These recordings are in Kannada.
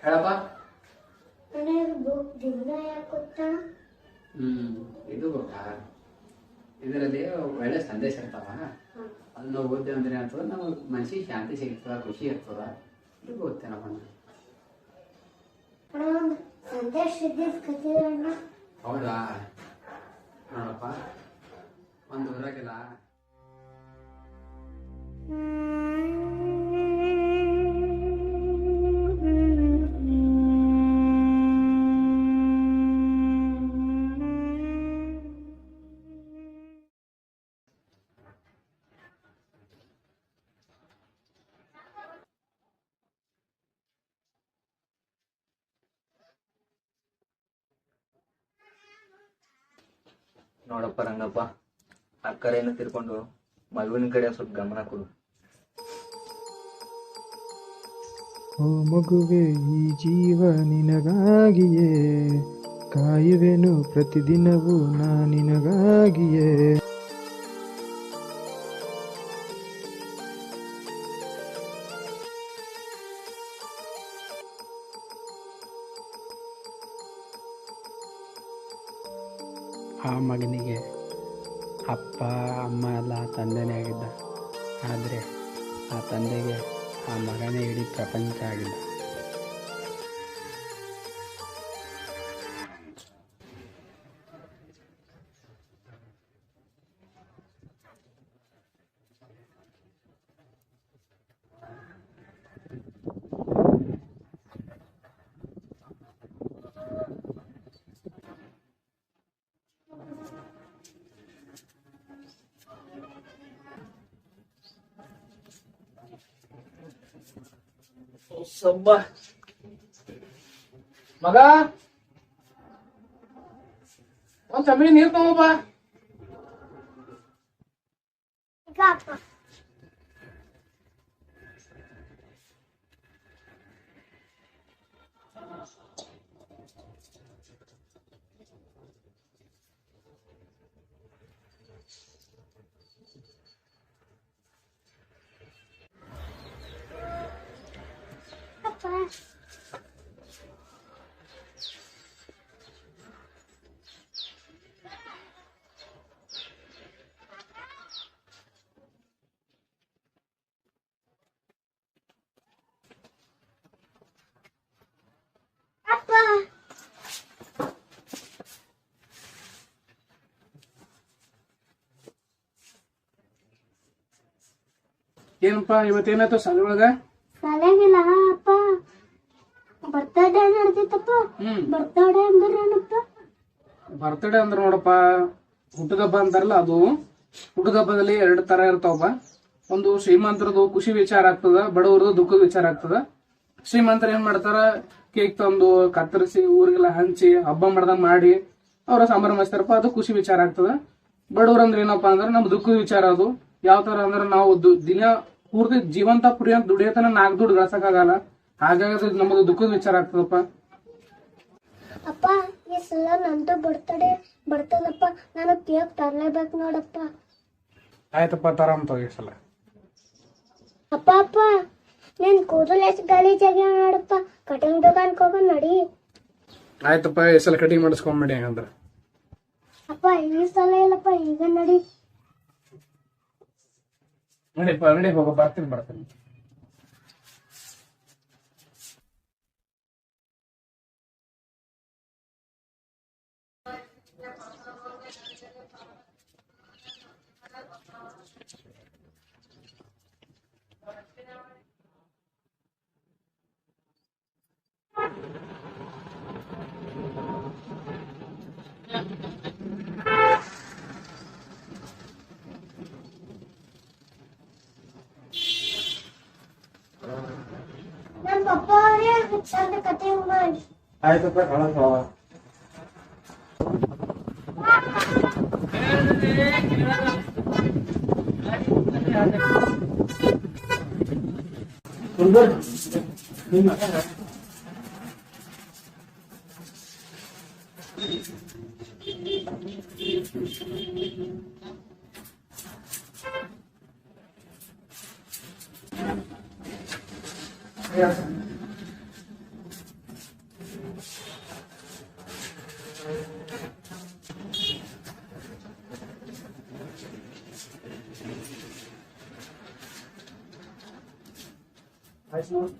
ಹೇಳಪ್ಪ. ಇದು ಗೊತ್ತಾ, ಇದರಲ್ಲಿ ಒಳ್ಳೆ ಸಂದೇಶ ಇರ್ತಾವ. ಅದನ್ನ ನಾವು ಓದ್ತೇವೆ ಅಂದ್ರೆ ಏನಾಗ್ತದ, ನಮಗೆ ಮನಸ್ಸಿಗೆ ಶಾಂತಿ ಸಿಗ್ತದ, ಖುಷಿ ಇರ್ತದ. ಇದು ಓದ್ತೇನಪ್ಪ ಹೌದಾ? ನೋಡಪ್ಪ, ಒಂದು ಊರಾಗಿಲ್ಲ ನೋಡಪ್ಪ ರಂಗಪ್ಪ, ಅಕ್ಕರೇನು ತಿರ್ಕೊಂಡು ಮಗುವಿನ ಕಡೆ ಸ್ವಲ್ಪ ಗಮನ ಕೊಡು. ಓ ಮಗುವೆ, ಈ ಜೀವ ನಿನಗಾಗಿಯೇ ಕಾಯುವೆನು ಪ್ರತಿದಿನವೂ ನಾ ನಿನಗಾಗಿಯೇ. ಆ ಮಗನಿಗೆ ಅಪ್ಪ ಅಮ್ಮ ಎಲ್ಲ ತಂದೆನೇ ಆಗಿದ್ದ, ಆದರೆ ಆ ತಂದೆಗೆ ಆ ಮಗನೇ ಇಡೀ ಪ್ರಪಂಚ ಆಗಿದ್ದ. ಸಬ್ಬ ಮಗ, ಒಂದ್ ಚಮಡಿ ನೀರ್ ತಗೋಬಾ. ಏನಪ್ಪಾ ಇವತ್ತೇನಾಯ್ತು ಶಾಲೆ ಒಳಗ? ಶಾಲೆಗಿಲ್ಲ ಅಪ್ಪ, ಬರ್ತಡೇ ನಡೆದಿತ್ತಪ್ಪ. ಬರ್ತಡೇ ಅಂದ್ರೇನಪ್ಪ? ಬರ್ತಡೇ ಅಂದ್ರ ನೋಡಪ್ಪ, ಹುಟ್ಟುದಬ್ಬ ಅಂತಾರಲ್ಲ ಅದು. ಹುಟ್ಟುದಬ್ಬದಲ್ಲಿ 2 ತರ ಇರ್ತಾವಪ್ಪ. ಒಂದು ಶ್ರೀಮಂತರದು ಖುಷಿ ವಿಚಾರ ಆಗ್ತದ, ಬಡವರದು ದುಃಖದ ವಿಚಾರ ಆಗ್ತದ. ಶ್ರೀಮಂತರ ಏನ್ ಮಾಡ್ತಾರ, ಕೇಕ್ ತಂದು ಕತ್ತರಿಸಿ ಊರಿಗೆಲ್ಲ ಹಂಚಿ ಹಬ್ಬ ಮಾಡ್ದಂಗ್ ಮಾಡಿ ಅವ್ರ ಸಂಭ್ರಮಿಸ್ತಾರಪ್ಪ, ಅದು ಖುಷಿ ವಿಚಾರ ಆಗ್ತದ. ಬಡವ್ರ ಅಂದ್ರೆ ಏನಪ್ಪಾ ಅಂದ್ರೆ ನಮ್ ದುಃಖದ ವಿಚಾರ. ಅದು ಯಾವ ತರ ಅಂದ್ರೆ ನಾವು ದಿನ ಪೂರ್ತಿ ಜೀವಂತ ಪುರಿ ಅಂತ ದುಡಿಯತನ 4 ದುಡ್ಡು ಗಳಿಸಕ್ಕಾಗಲ್ಲ. ಹಾಗಾಗಿ ನಮದು ದುಃಖದ ವಿಚಾರ ಆಗ್ತದಪ್ಪ. ಅಪ್ಪ, ಈ ಸಲ ನಂದು ಬರ್ತದಪ್ಪ, ನಾನು ಕೇಕ್ ತರ್ಲೇಬೇಕು ನೋಡಪ್ಪ. ಆಯ್ತಪ್ಪ, ತರಾಮ್ ತಗೋ ಈ ಸಲ. ಅಪ್ಪ ಅಪ್ಪ, ನಿನ್ ಕೂದಲು ಎಷ್ಟು ಗಲೀಜಾಗ್ಯಾವ ನೋಡಪ್ಪ, ಕಟಿಂಗ್ ದುಕಾನ್ಗೆ ಹೋಗೋಣ ನಡಿ. ಆಯ್ತಪ್ಪ, ಈ ಸಲ ಕಟಿಂಗ್ ಮಾಡಿಸ್ಕೊಂಬಿಡಿ ಹಂಗಂದ್ರ. ಅಪ್ಪ ಈ ಸಲ ಇಲ್ಲಪ್ಪ, ಈಗ ನಡಿ. ನಡಿಪ್ಪ, ನಡಿ ಹೋಗ, ಬರ್ತೀನಿ. ನಮ್ಮ ಪಪ್ಪ ಅವರೇ ಚಂದ ಕಟಿಂಗ್ ಮಾಡಿ. ಆಯ್ತಪ್ಪ, ಕಳಸ ಆಯ್ತು ನೋಡು.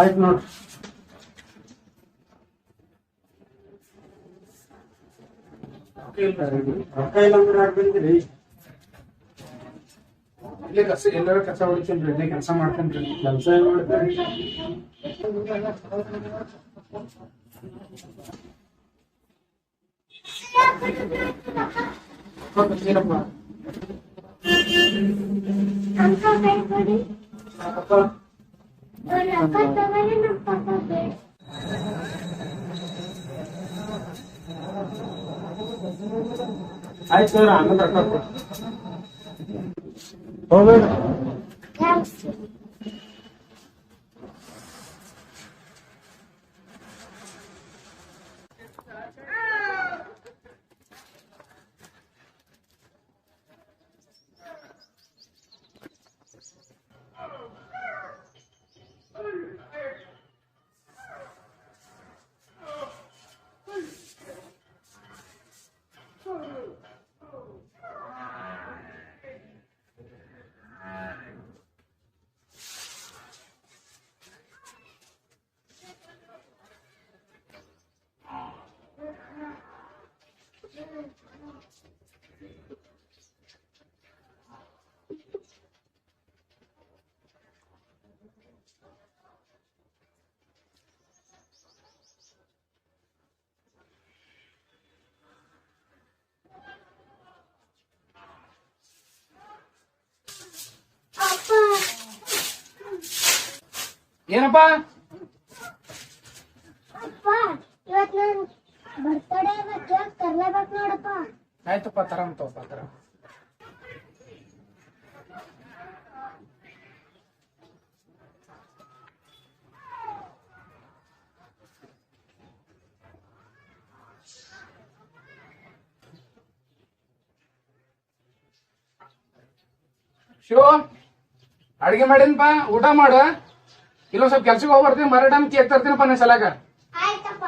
ಆಯ್ತು ನೋಡ್ರಿ. ಇಲ್ಲೇ ಕಸ ಎಲ್ಲಾರು ಕಸ ಹೊಡಿತೀನಿ, ಇಲ್ಲೇ ಕೆಲಸ ಮಾಡ್ತೀನಿ. ಕೆಲಸ ಏನ್ ಮಾಡ್ತೀನಿ? ಏನಪ್ಪ ಅಕ್ಕ ಕೈ ಕೊಡಿ. ಅಪ್ಪ ರೊಕ್ಕ ತಗೊಂಡು ನಮ್ಮ ಪಪ್ಪ ಬೇಡ. ಆಯ್ತು ಸರ್, ಆಮೇಲೆ ರೊಕ್ಕ ಹೋಗ್ಬೇಡ. ಥ್ಯಾಂಕ್ಸ್. ಅಪ್ಪ ಏನಪ್ಪ? ಅಪ್ಪ ಇವತ್ ನನ್ ಬರ್ತಡೇ ಕೇಕ್ ತರ್ಲೇಬೇಕು ನೋಡಪ್ಪ. ಆಯ್ತಪ್ಪ, ತರಂ ತಗೋಪ್ಪ, ತರಂ. ಶಿವ, ಅಡ್ಗೆ ಮಾಡೀನಪ್ಪ, ಊಟ ಮಾಡು. ಇಲ್ಲೊಂದ್ ಸ್ವಲ್ಪ ಕೆಲ್ಸಕ್ಕೆ ಹೋಗಿ ಬರ್ತೀನಿ, ಮರ ಟೈಮ್ ಕೇಕ್ ತರ್ತೀನಪ್ಪ ನಿನ್ ಸಲಾಗ. ಆಯ್ತಪ್ಪ.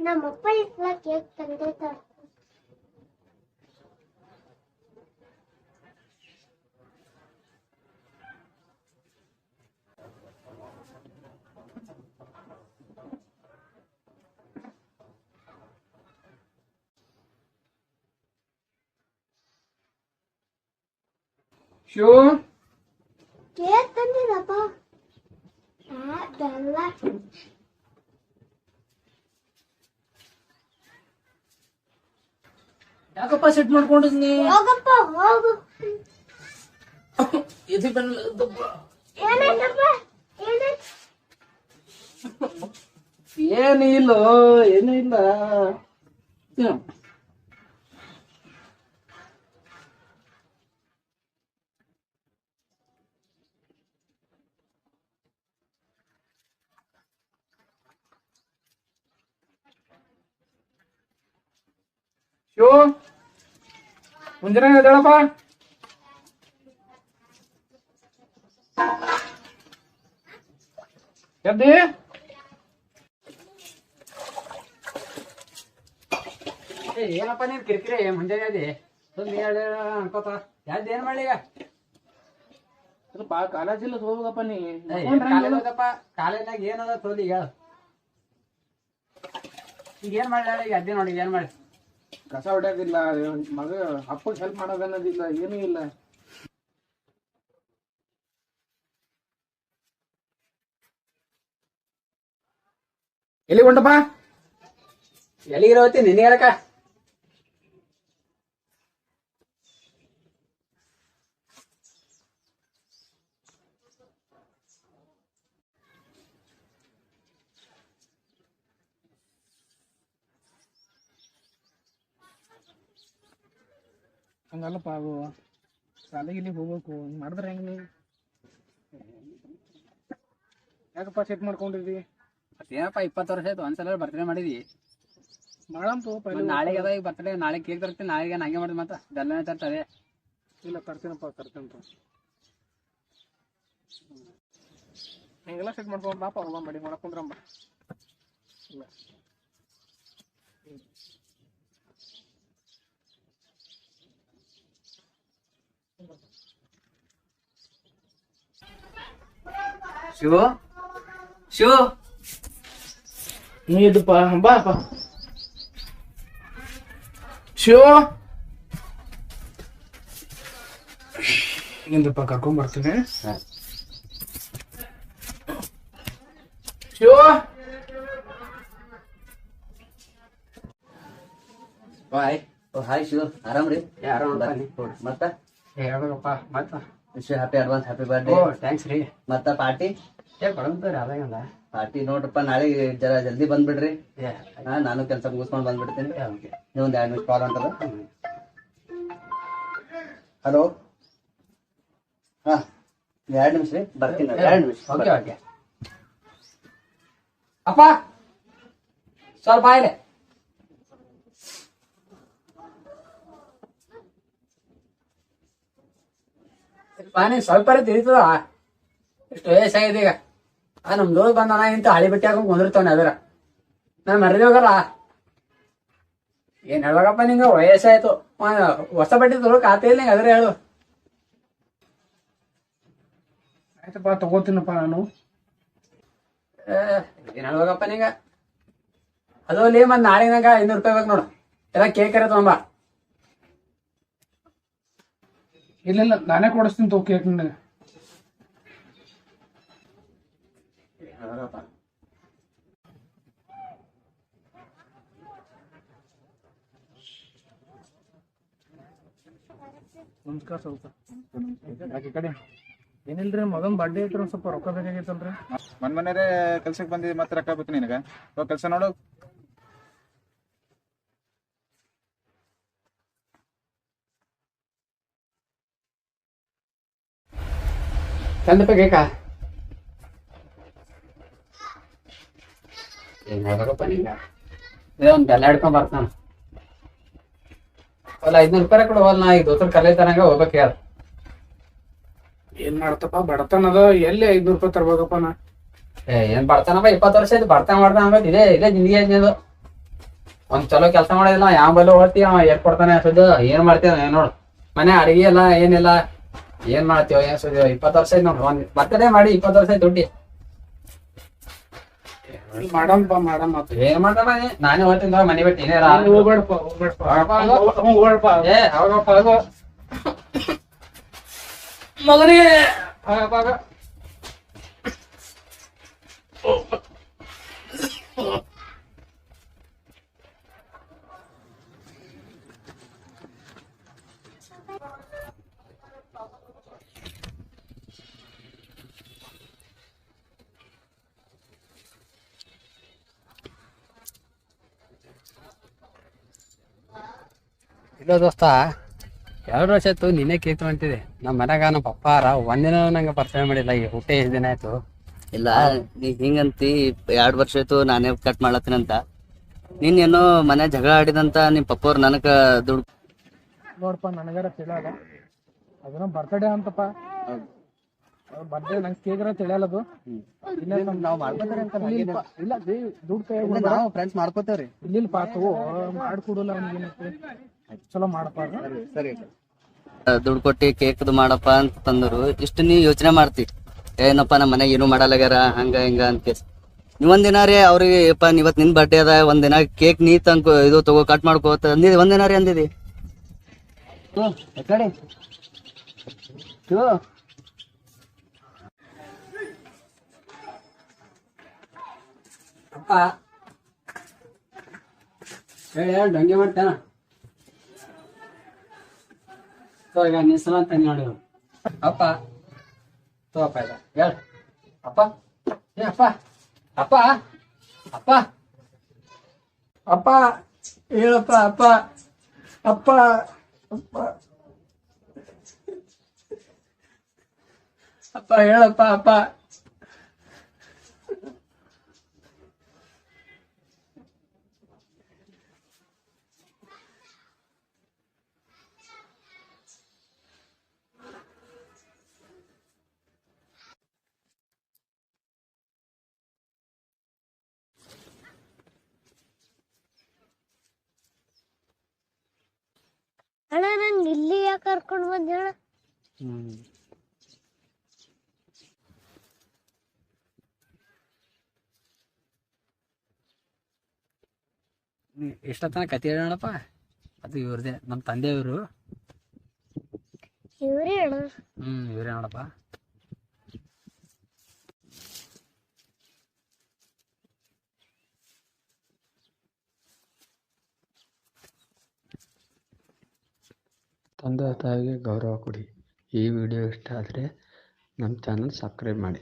ನಮ್ಮಪ್ಪ ಇಟ್ಲ ಕೇಕ್ ತಂದೈತ. ಶಿವ, ಕೇಕ್ ತಂದಿದಪ್ಪ. ಬೆಲ್ಲ. ಯಾಕಪ್ಪ ಸೆಟ್ ಮಾಡ್ಕೊಂಡಿದ್ನಿ? ಹೋಗಪ್ಪ ಹೋಗು. ಇದು ಏನಾಯ್ತಪ್ಪ? ಏನಾಯ್ತು? ಏನಿಲ್ಲ, ಏನೂ ಇಲ್ಲ. ಶಿವ, ಮುಂಜಾನೆ ಎದ್ದೇಳಪ್ಪ. ಎದ್ದಿ? ಏನಪ್ಪ ನೀನ್ ಕಿರಿಕಿರಿ ಮುಂಜಾನೆ ಅದಿ ಅನ್ಕೋತ ಯಾವ್ದು ಏನ್ ಮಾಡ್ಲಿ ಈಗ? ಸ್ವಲ್ಪ ಕಾಲೇಜಿಲ್ಲ ಹೋಗ್ಬೇಕಪ್ಪ ನೀ. ಕಾಲೇಜ್ನಾಗ ಏನದ ತೋಲಿ ಹೇಳ. ಈಗ ಏನ್ ಮಾಡ್ಲಿ ಈಗ? ಅದೇ ನೋಡಿ ಏನ್ ಮಾಡಿ. ಕಸ ಹೊಡ್ಯಾದಿಲ್ಲ, ಮಗ ಅಪ್ಪಗೆ ಹೆಲ್ಪ್ ಮಾಡೋದನ್ನೋದಿಲ್ಲ, ಏನೂ ಇಲ್ಲ. ಎಲ್ಲಿ ಹೊಂಟಪ್ಪ? ಎಲ್ಲಿಗಿರೋತಿ ನಿನ್ಗೆ ಹೇಳಕ? ಹಂಗಲ್ಲಪ್ಪ, ಅದು ಶಾಲೆಗಿಲ್ಲಿ ಹೋಗ್ಬೇಕು, ಹಿಂಗ್ ಮಾಡಿದ್ರೆ ಹೆಂಗ್ ನೀವು? ಯಾಕಪ್ಪ ಸೆಟ್ ಮಾಡ್ಕೊಂಡಿದ್ವಿ? ಏನಪ್ಪ 20 ವರ್ಷ ಆಯ್ತು, ಒಂದ್ಸಲ ಬರ್ತಡೇ ಮಾಡಿದಿ. ಮಾಡಂತು ನಾಳೆಗೆ ಅದ ಈಗ ಬರ್ತಡೇ, ನಾಳೆ ಕೇಕ್ ತರ್ತೀನಿ, ನಾಳೆಗೆ ನಂಗೆ ಮಾಡಿದ್ ಮತ್ತ ಬೆಲ್ಲನೇ ತರ್ತಾರೆ. ಇಲ್ಲ ತರ್ತೀನಪ್ಪ, ಹಿಂಗೆಲ್ಲ ಸೆಟ್ ಮಾಡ್ಕೊಂಡು ಬಾಪ ಹೋಗ ಮಾಡಿ ಮಾಡಕೊಂಡ್ರಮ್ಮ. ಇಲ್ಲ ಶಿವು ಶಿವು ನೀ ಇದ್ದಪ್ಪ, ಬಾಪ ಶಿವ ಹಿಂದಪ್ಪ ಕರ್ಕೊಂಡ್ ಬರ್ತೀನಿ. ಶಿವ ಹಾಯ್. ಹಾಯ್ ಶಿವು, ಆರಾಮ್ರಿ? ಯಾರು ಮತ್ತ ಹೇಳ್ಬೇಕಪ್ಪ ಮತ್ತ wish happy advance happy birthday. Thanks ರೀ. ಮತ್ತ ಪಾರ್ಟಿ ಕೊಡಂತೀರಿ ಅದಾಗಂದ. ಪಾರ್ಟಿ ನೋಡ್ರಪ್ಪ, ನಾಳೆ ಜರ ಜಲ್ದಿ ಬಂದ್ಬಿಡ್ರಿ. ನಾನು ಕೆಲಸ ಮುಗಿಸ್ಕೊಂಡ್ ಬಂದ್ಬಿಡ್ತೀನಿ. ನೀವೊಂದ್ 2 ನಿಮಿಷ ಕಾಲ್ ಹೊಂಟದ. ಹಲೋ, ಹಾ 2 ನಿಮಿಷ ರೀ, ಬರ್ತೀನಿ. 2 ನಿಮಿಷ. Okay okay. ಅಪ್ಪ ಸ್ವಲ್ಪ ಆಯ್ಲೆ. ಪಾನಿ ಸ್ವಲ್ಪ ತಿಳಿತದ, ಎಷ್ಟು ವಯಸ್ಸಾಗಿದೆ ಈಗ. ನಮ್ ದೋಸ್ ಬಂದನ ಇಂತ ಹಳಿ ಬಟ್ಟೆ ಹಾಕೊಂಡ್ ಕುಂದಿರ್ತಾವನೆ ಅದ್ರ ನಾನ್ ಮರದಿ ಹೋಗಲ್ಲ. ಏನ್ ಹೇಳ್ಬೇಕಪ್ಪ ನಿಂಗ, ವಯಸ್ಸಾಯ್ತು, ಹೊಸ ಬಟ್ಟೆ ತೊಗೊಳಕ್ ಆತ ಇಲ್ಲ ನಿಂಗ, ಅದ್ರ ಹೇಳು. ಆಯ್ತಪ್ಪ, ತಗೋತೀನಪ್ಪ ನಾನು. ಏನ್ ಹೇಳ್ಬೇಕಪ್ಪ ನಿಂಗ, ಅದು ಅಲ್ಲಿ ಮತ್ ನಾಳೆ ನಂಗ 500 ರೂಪಾಯಿ ಬೇಕು ನೋಡು, ಎಲ್ಲ ಕೇಕ್ ತಗೊಂಬ. ಇಲ್ಲ ನಾನೇ ಕೊಡಿಸ್ತೀನಿ ತಗೋ ಕೇಕ್ ನಿನಗೆ. ನಮಸ್ಕಾರ. ಸ್ವಲ್ಪ ಈ ಕಡೆ ಏನಿಲ್ರಿ, ಮಗನ್ ಬರ್ಡೇ ಐತ್ರಿ, ಒಂದ್ ಸ್ವಲ್ಪ ರೊಕ್ಕ ಬೇಕಾಗಿತ್ತಲ್ರಿ. ಮನ್ಮನೆರೇ ಕೆಲ್ಸಕ್ಕೆ ಬಂದಿ ಮತ್ತೆ ರೊಕ್ಕ ಬೇಕು ನಿನಗ. ಕೆಲಸ ನೋಡು. ತಂದಪ್ಪ ಕೇಕ. ಏನ್ ಹೇಳ್ಬೇಕಪ್ಪ ನಿಂಗ, ಒಂದ್ ಬೆಲ್ಲ ಹಿಡ್ಕೊಂಡ್ ಬರ್ತಾನ. ಅಲ್ಲ 500 ರೂಪಾಯಿ ಕೊಡು, ನಾ ಈಗ ದೋಸ್ತರ ಕಲಿತಾನಂಗ ಹೋಗ್ಬೇಕು. ಹೇಳ ಏನ್ ಮಾಡ್ತಪ್ಪ, ಬಡತನದ ಎಲ್ಲಿ 500 ರೂಪಾಯಿ ತರ್ಬೇಕಪ್ಪ ನಾ? ಏನ್ ಬರ್ತಾನಪ್ಪ, 20 ವರ್ಷ ಆಯ್ತು ಬರ್ತಾನ ಮಾಡ್ತಾನ. ಇದೇ ಜಿಂದಗಿ ಐದು. ಒಂದ್ ಚಲೋ ಕೆಲಸ ಮಾಡೋದಿಲ್ಲ, ಯಾವ ಬಲ್ಲ ಹೋಗ್ತಿ ಅವ ಏನ್ ಕೊಡ್ತಾನೆ ಸುದ್ದಿ. ಏನ್ ಮಾಡ್ತೀವ ನೋಡು, ಮನೆ ಅಡಿಗೆ ಇಲ್ಲ ಏನಿಲ್ಲ, ಏನ್ ಮಾಡ್ತೀವ ಏನ್ ಸುದ್ದಿ. 20 ವರ್ಷ ಆಯ್ತು ನೋಡ್ರಿ, ಒಂದ್ ಬರ್ತಡೇ ಮಾಡಿ 20 ವರ್ಷ ಆಯ್ತು ದುಡ್ಡಿ. ಮಾಡಂಪ ಮಾಡಮ್. ಏನ್ ಮಾಡ್ತಾನ, ನಾನೇ ಹೋಗ್ತೀನಿ ಮನೆ ಬಿಟ್ಟು. ಏನೇರ ಹೋಗ್ಬೇಡಪ್ಪ ಏ ಹೋಗಪ್ಪ ಹೋಗು ಮಗನಿಗೆ. ಇಲ್ಲ ದೋಸ್ತ, 2 ವರ್ಷ ಆಯ್ತು ನಿನ್ನೆ ಕೇಕ್ ತಗೊಂತಿದೆ. ನಮ್ಮ ಮನ್ಯಾಗ ನಮ್ಮ ಪಪ್ಪಾರ ಒಂದಿನ ನಂಗೆ ಪರಿಚಯ ಮಾಡಿಲ್ಲ. ಈ ಹುಟ್ಟೆ 5 ದಿನ ಆಯ್ತು. ಇಲ್ಲ, ನೀ ಹಿಂಗಂತಿ 2 ವರ್ಷ ಆಯ್ತು ನಾನೇ ಕಟ್ ಮಾಡ್ಲತ್ತೀನಂತ. ನೀನೇನೋ ಮನೆ ಜಗಳ ಆಡಿದಂತ ನಿಮ್ ಪಪ್ಪವ್ರು ನನಗ ದುಡ್ಡು. ನೋಡಪ್ಪ, ನನಗಾರ ತಿಳಿಯಲ್ಲ, ಅದನ್ನ ಬರ್ತಡೇ ಅಂತಪ್ಪ. ಬರ್ಡೇ ನಂಗೆ ಕೇಕ್ರ ತಿಳಿಯಲ್ಲ ಅದು. ಇಲ್ಲ ದುಡ್ಡು ಕೈ ಫ್ರೆಂಡ್ಸ್ ಮಾಡ್ಕೋತೇವ್ರಿ. ಇಲ್ಲಿಲ್ಪ ತಗೋ, ಮಾಡ್ಕೊಡಲ್ಲ ಅವ್ನಿಗೇನೈತಿ. ಚಲೋ ಮಾಡಪ್ಪ. ಸರಿ, ದುಡ್ಡು ಕೊಟ್ಟಿ ಕೇಕ್ ಮಾಡಪ್ಪ ಅಂತ ತಂದರು. ಇಷ್ಟು ನೀ ಯೋಚನೆ ಮಾಡ್ತಿ, ಏನಪ್ಪ ನಮ್ಮ ಮನೆಗೆ ಏನು ಮಾಡಲ್ಲಾಗ್ಯಾರ ಹಂಗ ಹಿಂಗ ಅಂತ. ನೀವೊಂದಿನ ರೀ ಅವ್ರಿಗೆ ಇವತ್ ನಿನ್ ಬರ್ಡೇ ಅದ, ಒಂದಿನ ಕೇಕ್ ನೀ ತಂಕೊ ಇದು ತಗೋ ಕಟ್ ಮಾಡ್ಕೋತ ಅಂದಿದಿ. ಒಂದಿನ ರೀ ಅಂದಿದಿ. ಅಪ್ಪ ಹೇಳಿ ಹಂಗೆ ಮಾಡ್ತೇನ ಈಗ ನಿಸಲ ಅಂತ ನೋಡಿ ಅಪ್ಪ ತೋಪ ಇಲ್ಲ ಹೇಳ ಅಪ್ಪ ಏ ಅಪ್ಪ ಅಪ್ಪ ಅಪ್ಪ ಅಪ್ಪ ಹೇಳಪ್ಪ ಅಪ್ಪ ಅಪ್ಪ ಅಪ್ಪ ಅಪ್ಪ ಹೇಳಪ್ಪ ಅಪ್ಪ ಅಣ್ಣ ನಂಗೆ ಇಲ್ಲಿ ಯಾಕೆ ಕರ್ಕೊಂಡು ಬಂದ ಹೇಳ ಎಷ್ಟೊತ್ತನ ಕತೆ ಹೇಳೋಣಪ್ಪ ಅದು ಇವ್ರದೇ ನಮ್ಮ ತಂದೆಯವರು ಇವ್ರೇ ಅಣ್ಣ ಇವರೇ ನೋಡಪ್ಪ ತಂದೆ ತಾಯಿಗೆ ಗೌರವ ಕೊಡಿ. ಈ ವಿಡಿಯೋ ಇಷ್ಟ ಆದರೆ ನಮ್ಮ ಚಾನಲ್ ಸಬ್ಸ್ಕ್ರೈಬ್ ಮಾಡಿ.